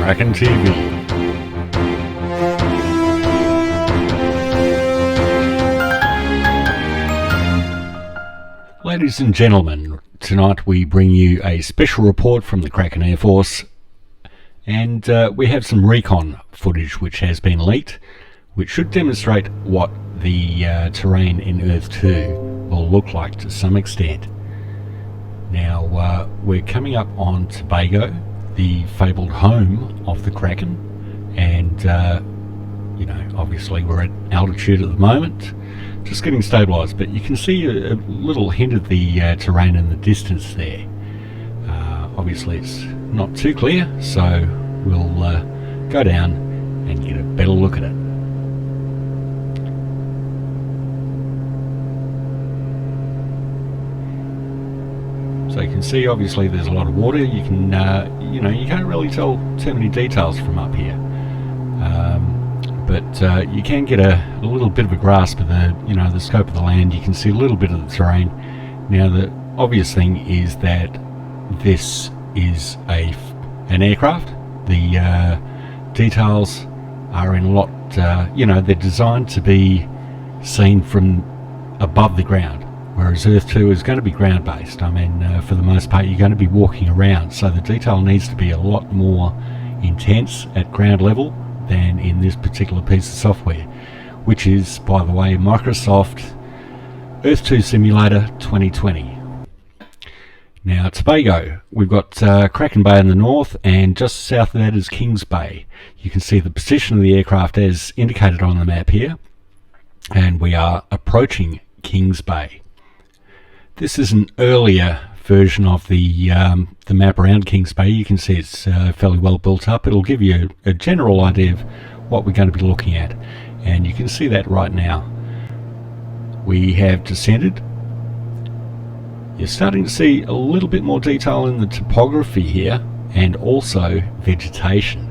Kraken TV. Ladies and gentlemen, tonight we bring you a special report from the Kraken Air Force, and we have some recon footage which has been leaked, which should demonstrate what the terrain in Earth2 will look like to some extent. Now we're coming up on Tobago, the fabled home of the Kraken, and obviously we're at altitude at the moment, just getting stabilised, but you can see a little hint of the terrain in the distance there. Obviously it's not too clear, so we'll go down and get a better look at it. So you can see obviously there's a lot of water. You can you can't really tell too many details from up here, but you can get a little bit of a grasp of the scope of the land. You can see a little bit of the terrain. Now the obvious thing is that this is an aircraft. The details are in a lot, they're designed to be seen from above the ground, whereas Earth2 is going to be ground based. I mean, for the most part you're going to be walking around, so the detail needs to be a lot more intense at ground level than in this particular piece of software, which is, by the way, Microsoft Earth2 Simulator 2020. Now Tobago, we've got Kraken Bay in the north, and just south of that is Kings Bay. You can see the position of the aircraft as indicated on the map here, and we are approaching Kings Bay. This is an earlier version of the map around Kings Bay. You can see it's fairly well built up. It'll give you a general idea of what we're going to be looking at, and you can see that right now. We have descended. You're starting to see a little bit more detail in the topography here, and also vegetation.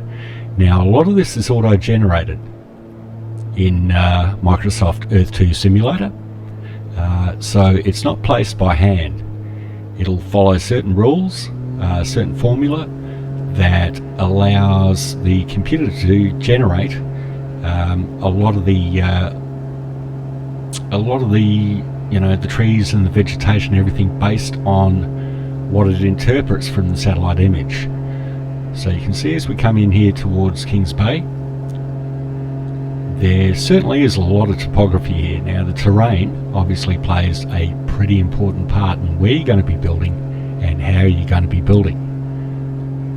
Now a lot of this is auto-generated in Microsoft Earth2 Simulator, so it's not placed by hand. It'll follow certain rules, certain formula that allows the computer to generate a lot of the the trees and the vegetation and everything based on what it interprets from the satellite image. So you can see as we come in here towards Kings Bay, there certainly is a lot of topography here. Now the terrain obviously plays a pretty important part in where you're going to be building and how you're going to be building.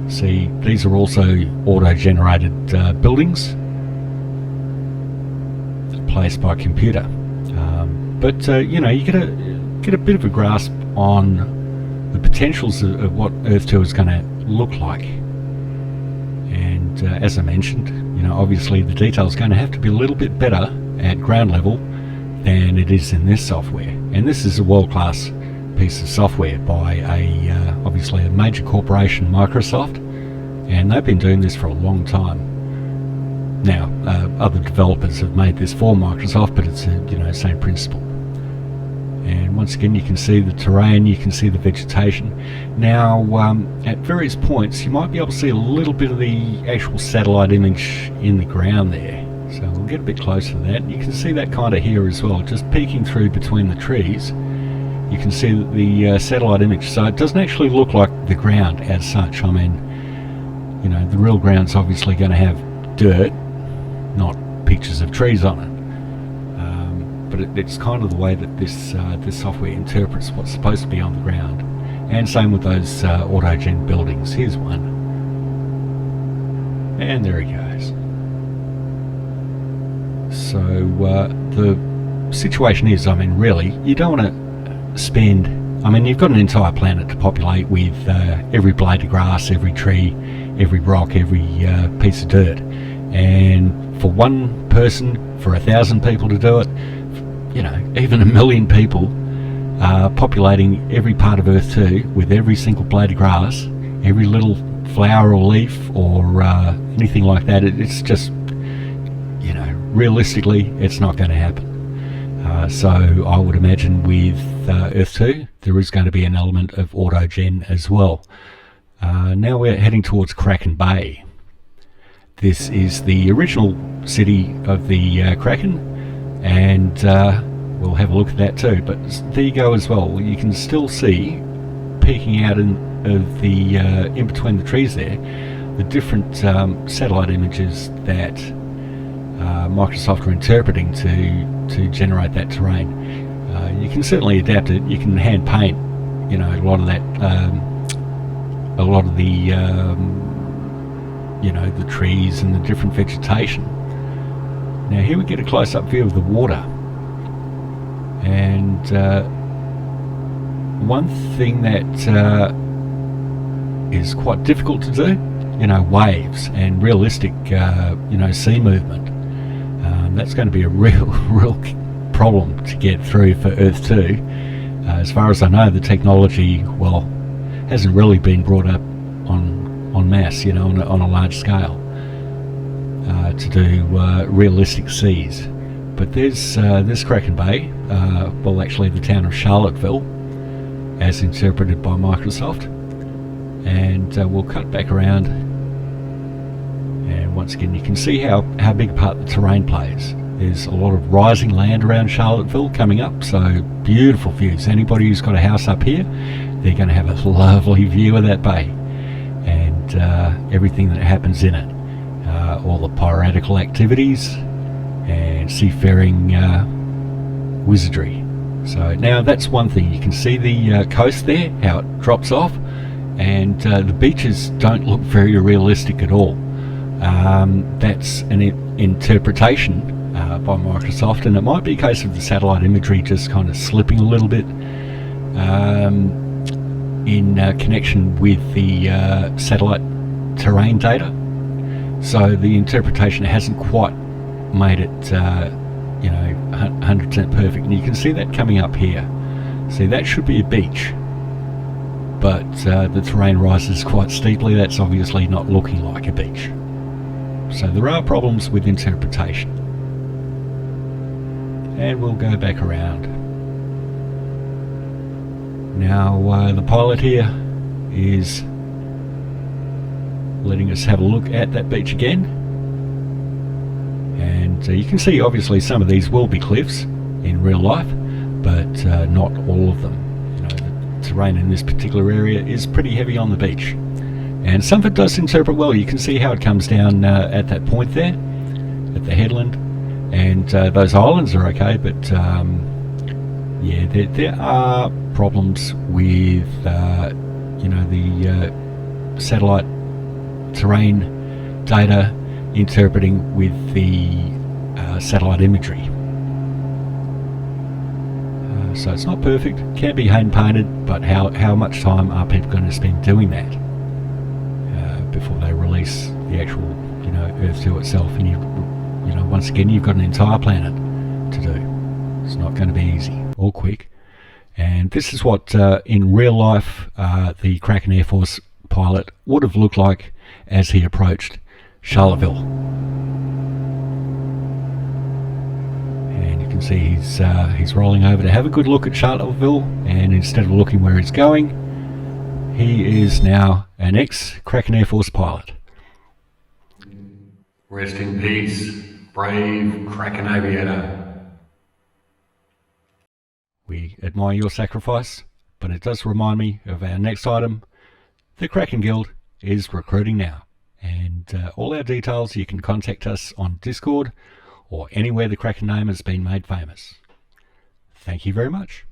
See, these are also auto-generated buildings placed by computer. But you get a bit of a grasp on the potentials of what Earth2 is going to look like. And as I mentioned, obviously the detail is going to have to be a little bit better at ground level than it is in this software. And this is a world-class piece of software by obviously a major corporation, Microsoft, and they've been doing this for a long time. Now, other developers have made this for Microsoft, but it's same principle. And once again, you can see the terrain, you can see the vegetation. Now, at various points, you might be able to see a little bit of the actual satellite image in the ground there. So we'll get a bit closer to that. You can see that kind of here as well, just peeking through between the trees. You can see the satellite image. So it doesn't actually look like the ground as such. I mean, the real ground's obviously going to have dirt, not pictures of trees on it. But it's kind of the way that this software interprets what's supposed to be on the ground. And same with those auto-gen buildings. Here's one. And there he goes. So the situation is, really, you don't want to spend... you've got an entire planet to populate with every blade of grass, every tree, every rock, every piece of dirt. And for one person, for 1,000 people to do it, even 1 million people populating every part of Earth2 with every single blade of grass, every little flower or leaf or anything like that, it's just, realistically, it's not going to happen. So I would imagine with Earth2 there is going to be an element of auto-gen as well. Now we're heading towards Kraken Bay. This is the original city of the Kraken, and we'll have a look at that too. But there you go as well. You can still see peeking out in between the trees there, the different satellite images that Microsoft are interpreting to generate that terrain. You can certainly adapt it. You can hand paint, a lot of that, a lot of the the trees and the different vegetation. Now here we get a close-up view of the water, and one thing that is quite difficult to do, waves and realistic sea movement. That's going to be a real problem to get through for Earth2. As far as I know, the technology, hasn't really been brought up en masse, on a large scale, to do realistic seas. But there's Kraken Bay, actually the town of Charlottesville, as interpreted by Microsoft. And we'll cut back around, and once again you can see how big a part the terrain plays. There's a lot of rising land around Charlottesville coming up, so beautiful views. Anybody who's got a house up here, they're going to have a lovely view of that bay and everything that happens in it. All the piratical activities and seafaring wizardry. So now that's one thing. You can see the coast there, how it drops off, and the beaches don't look very realistic at all. That's an interpretation by Microsoft, and it might be a case of the satellite imagery just kind of slipping a little bit in connection with the satellite terrain data. So the interpretation hasn't quite made it 100% perfect, and you can see that coming up here. See, that should be a beach, but the terrain rises quite steeply. That's obviously not looking like a beach. So there are problems with interpretation. And we'll go back around. Now the pilot here is letting us have a look at that beach again. And you can see obviously some of these will be cliffs in real life, but not all of them. The terrain in this particular area is pretty heavy on the beach. And some of it does interpret well. You can see how it comes down at that point there, at the headland. And those islands are okay, but there are problems with the satellite terrain data interpreting with the satellite imagery. So it's not perfect, can be hand painted, but how much time are people going to spend doing that before they release the actual Earth2 itself? And once again, you've got an entire planet to do. It's not going to be easy or quick. And this is what in real life the Kraken Air Force pilot would have looked like as he approached Charlottesville. And you can see he's rolling over to have a good look at Charlottesville, and instead of looking where he's going, he is now an ex-Kraken Air Force pilot. Rest in peace, brave Kraken aviator. We admire your sacrifice, but it does remind me of our next item. The Kraken Guild is recruiting now, and all our details, you can contact us on Discord or anywhere the Kraken name has been made famous. Thank you very much.